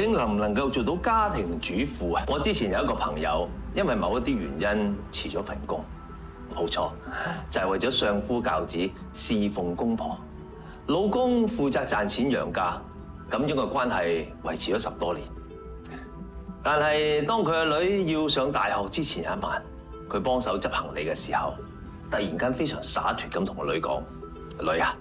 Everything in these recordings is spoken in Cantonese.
竟能唔能夠做到家庭主婦啊？我之前有一個朋友，因為某一啲原因辭咗份工，冇錯，就係為咗相夫教子、侍奉公婆。老公負責賺錢養家，咁樣嘅關係維持咗10多年。但係當佢嘅女要上大學之前有一晚，佢幫手執行李嘅時候，突然間非常灑脱咁同個女講：女啊，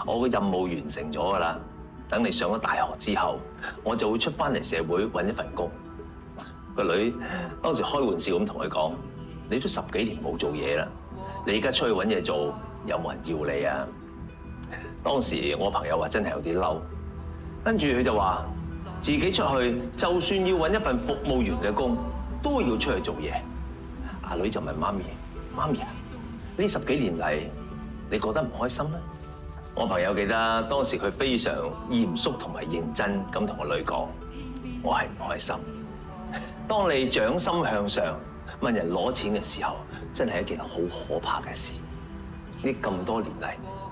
我嘅任務完成咗㗎啦，等你上咗大學之後，我就會出翻嚟社會揾一份工。個女當時開玩笑咁同佢講：你都10幾年冇做嘢啦，你而家出去揾嘢做，有冇人要你啊？當時我朋友話真係有啲嬲，跟住佢就話自己出去，就算要揾一份服務員嘅工，都要出去做嘢。阿女就問媽咪：媽咪啊，呢10幾年嚟，你覺得唔開心咩？我朋友記得當時佢非常嚴肅同埋認真咁同個女講：我係唔開心。當你掌心向上問人攞錢嘅時候，真係一件好可怕嘅事。呢咁多年嚟，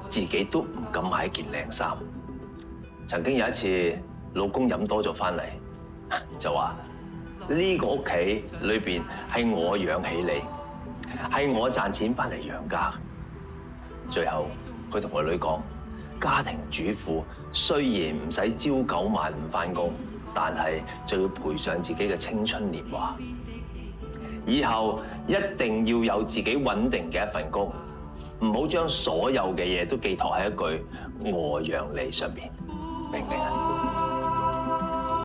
自己都唔敢買一件靚衫。曾經有一次，老公飲多咗翻嚟，就話呢個屋企裏邊係我養起你，係我賺錢翻嚟養家。最後佢同個女講：家庭主婦雖然唔使朝9晚5翻工，但係就要賠上自己嘅青春年華。以後一定要有自己穩定嘅一份工，唔好將所有嘅嘢都寄託喺一句我養你上邊，明唔明啊？